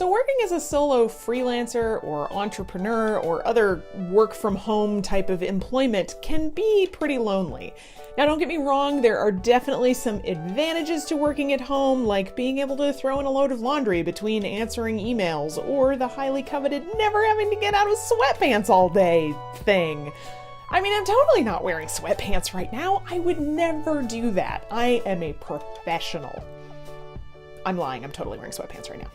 So working as a solo freelancer or entrepreneur or other work from home type of employment can be pretty lonely. Now don't get me wrong, there are definitely some advantages to working at home, like being able to throw in a load of laundry between answering emails, or the highly coveted never having to get out of sweatpants all day thing. I mean, I'm totally not wearing sweatpants right now. I would never do that. I am a professional. I'm lying, I'm totally wearing sweatpants right now.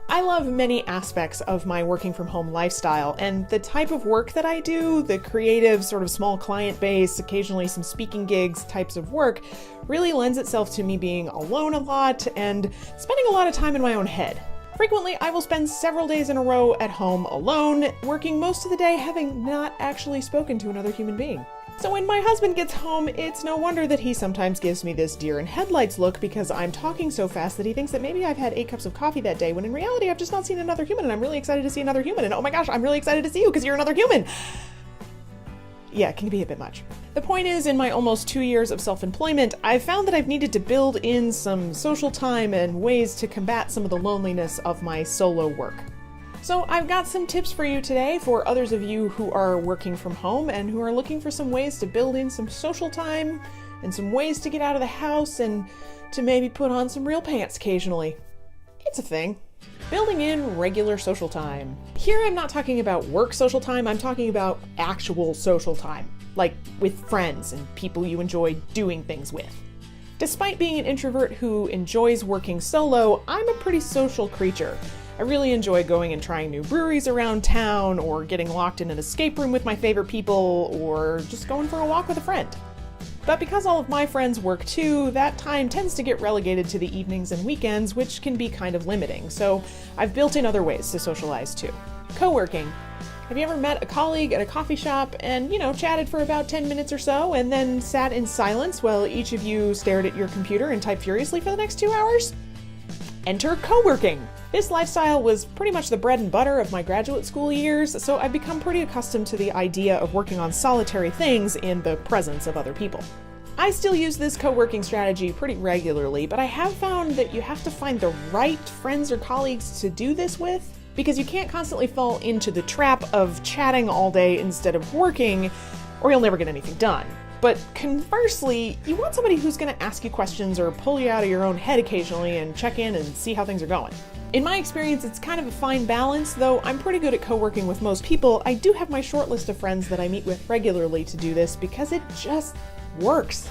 I love many aspects of my working from home lifestyle, and the type of work that I do, the creative sort of small client base, occasionally some speaking gigs types of work, really lends itself to me being alone a lot and spending a lot of time in my own head. Frequently, I will spend several days in a row at home alone, working most of the day having not actually spoken to another human being. So when my husband gets home, it's no wonder that he sometimes gives me this deer in headlights look because I'm talking so fast that he thinks that maybe I've had 8 cups of coffee that day, when in reality I've just not seen another human, and I'm really excited to see another human, and oh my gosh, I'm really excited to see you because you're another human. Yeah, it can be a bit much. The point is, in my almost 2 years of self-employment, I've found that I've needed to build in some social time and ways to combat some of the loneliness of my solo work. So I've got some tips for you today for others of you who are working from home and who are looking for some ways to build in some social time and some ways to get out of the house and to maybe put on some real pants occasionally. It's a thing. Building in regular social time. Here I'm not talking about work social time, I'm talking about actual social time, like with friends and people you enjoy doing things with. Despite being an introvert who enjoys working solo, I'm a pretty social creature. I really enjoy going and trying new breweries around town, or getting locked in an escape room with my favorite people, or just going for a walk with a friend. But because all of my friends work too, that time tends to get relegated to the evenings and weekends, which can be kind of limiting, so I've built in other ways to socialize too. Co-working. Have you ever met a colleague at a coffee shop and, chatted for about 10 minutes or so, and then sat in silence while each of you stared at your computer and typed furiously for the next 2 hours? Enter co-working. This lifestyle was pretty much the bread and butter of my graduate school years, so I've become pretty accustomed to the idea of working on solitary things in the presence of other people. I still use this co-working strategy pretty regularly, but I have found that you have to find the right friends or colleagues to do this with, because you can't constantly fall into the trap of chatting all day instead of working, or you'll never get anything done. But conversely, you want somebody who's going to ask you questions or pull you out of your own head occasionally and check in and see how things are going. In my experience, it's kind of a fine balance. Though I'm pretty good at co-working with most people, I do have my short list of friends that I meet with regularly to do this because it just works.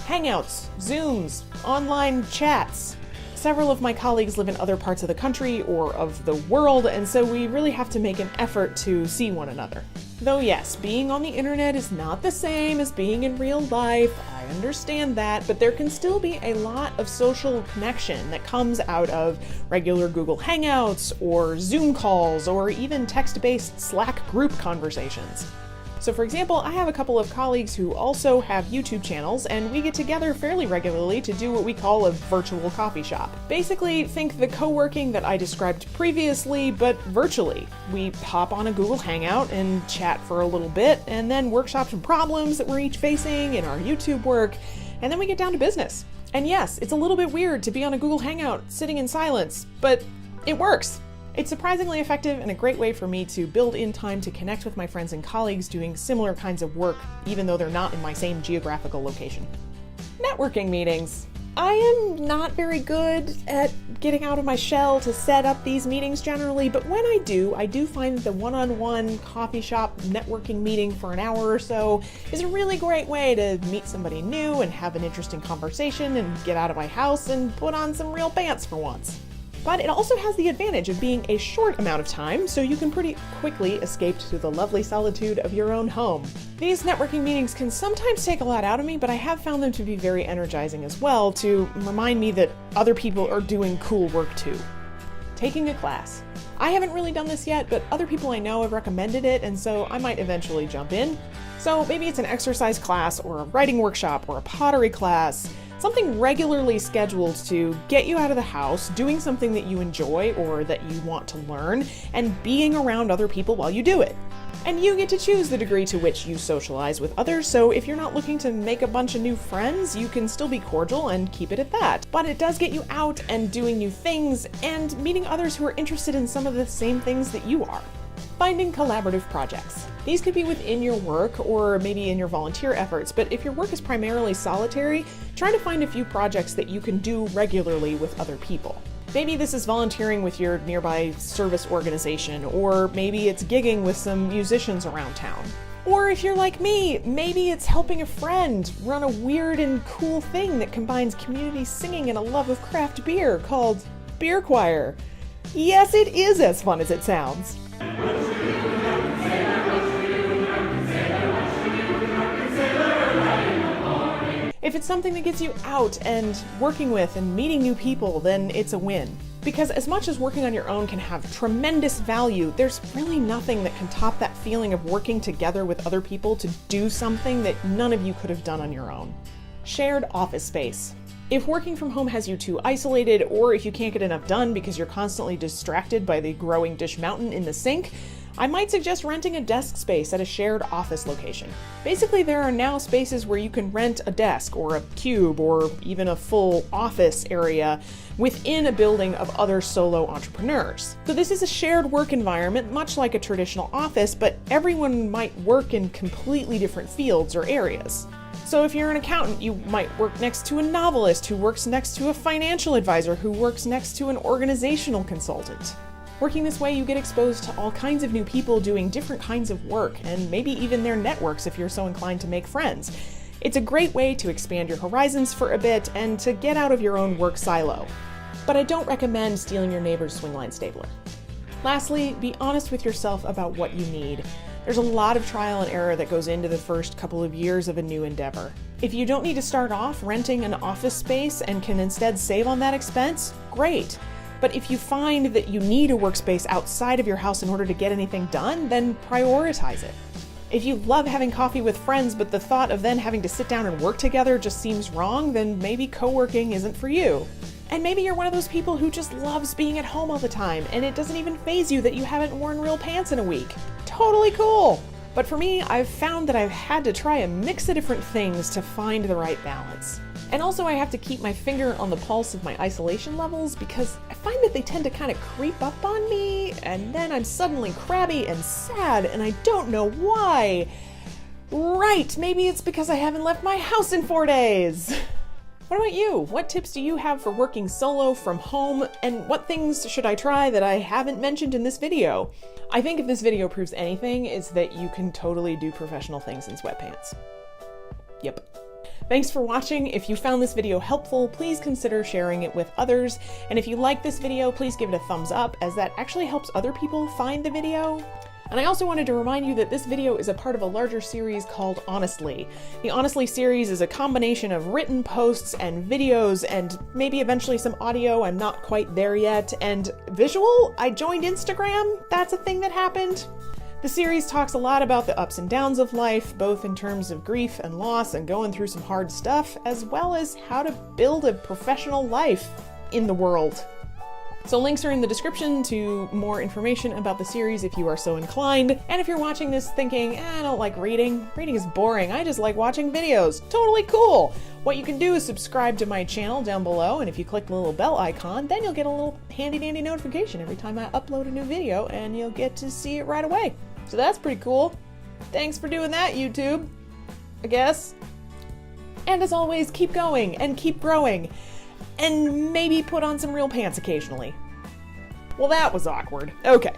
Hangouts, Zooms, online chats. Several of my colleagues live in other parts of the country or of the world, and so we really have to make an effort to see one another. Though yes, being on the internet is not the same as being in real life, I understand that, but there can still be a lot of social connection that comes out of regular Google Hangouts or Zoom calls or even text-based Slack group conversations. So for example, I have a couple of colleagues who also have YouTube channels, and we get together fairly regularly to do what we call a virtual coffee shop. Basically, think the co-working that I described previously, but virtually. We hop on a Google Hangout and chat for a little bit, and then workshop some problems that we're each facing in our YouTube work, and then we get down to business. And yes, it's a little bit weird to be on a Google Hangout sitting in silence, but it works. It's surprisingly effective and a great way for me to build in time to connect with my friends and colleagues doing similar kinds of work, even though they're not in my same geographical location. Networking meetings. I am not very good at getting out of my shell to set up these meetings generally, but when I do find the one-on-one coffee shop networking meeting for an hour or so is a really great way to meet somebody new and have an interesting conversation and get out of my house and put on some real pants for once. But it also has the advantage of being a short amount of time, so you can pretty quickly escape to the lovely solitude of your own home. These networking meetings can sometimes take a lot out of me, but I have found them to be very energizing as well, to remind me that other people are doing cool work too. Taking a class. I haven't really done this yet, but other people I know have recommended it, and so I might eventually jump in. So maybe it's an exercise class or a writing workshop or a pottery class. Something regularly scheduled to get you out of the house, doing something that you enjoy or that you want to learn, and being around other people while you do it. And you get to choose the degree to which you socialize with others, so if you're not looking to make a bunch of new friends, you can still be cordial and keep it at that. But it does get you out and doing new things and meeting others who are interested in some of the same things that you are. Finding collaborative projects. These could be within your work or maybe in your volunteer efforts, but if your work is primarily solitary, try to find a few projects that you can do regularly with other people. Maybe this is volunteering with your nearby service organization, or maybe it's gigging with some musicians around town. Or if you're like me, maybe it's helping a friend run a weird and cool thing that combines community singing and a love of craft beer called Beer Choir. Yes, it is as fun as it sounds. If it's something that gets you out and working with and meeting new people, then it's a win. Because as much as working on your own can have tremendous value, there's really nothing that can top that feeling of working together with other people to do something that none of you could have done on your own. Shared office space. If working from home has you too isolated, or if you can't get enough done because you're constantly distracted by the growing dish mountain in the sink, I might suggest renting a desk space at a shared office location. Basically, there are now spaces where you can rent a desk or a cube or even a full office area within a building of other solo entrepreneurs. So this is a shared work environment, much like a traditional office, but everyone might work in completely different fields or areas. So if you're an accountant, you might work next to a novelist who works next to a financial advisor who works next to an organizational consultant. Working this way, you get exposed to all kinds of new people doing different kinds of work, and maybe even their networks if you're so inclined to make friends. It's a great way to expand your horizons for a bit and to get out of your own work silo. But I don't recommend stealing your neighbor's swingline stapler. Lastly, be honest with yourself about what you need. There's a lot of trial and error that goes into the first couple of years of a new endeavor. If you don't need to start off renting an office space and can instead save on that expense, great. But if you find that you need a workspace outside of your house in order to get anything done, then prioritize it. If you love having coffee with friends, but the thought of then having to sit down and work together just seems wrong, then maybe co-working isn't for you. And maybe you're one of those people who just loves being at home all the time, and it doesn't even faze you that you haven't worn real pants in a week. Totally cool! But for me, I've found that I've had to try a mix of different things to find the right balance. And also I have to keep my finger on the pulse of my isolation levels because I find that they tend to kind of creep up on me, and then I'm suddenly crabby and sad, and I don't know why. Right, maybe it's because I haven't left my house in 4 days. What about you? What tips do you have for working solo from home, and what things should I try that I haven't mentioned in this video? I think if this video proves anything, it's that you can totally do professional things in sweatpants. Yep. Thanks for watching. If you found this video helpful, please consider sharing it with others. And if you like this video, please give it a thumbs up, as that actually helps other people find the video. And I also wanted to remind you that this video is a part of a larger series called Honestly. The Honestly series is a combination of written posts and videos and maybe eventually some audio. I'm not quite there yet. And visual? I joined Instagram. That's a thing that happened. The series talks a lot about the ups and downs of life, both in terms of grief and loss and going through some hard stuff, as well as how to build a professional life in the world. So links are in the description to more information about the series if you are so inclined. And if you're watching this thinking, I don't like reading is boring, I just like watching videos, totally cool! What you can do is subscribe to my channel down below, and if you click the little bell icon, then you'll get a little handy dandy notification every time I upload a new video, and you'll get to see it right away. So that's pretty cool. Thanks for doing that, YouTube, I guess. And as always, keep going and keep growing. And maybe put on some real pants occasionally. Well, that was awkward. Okay.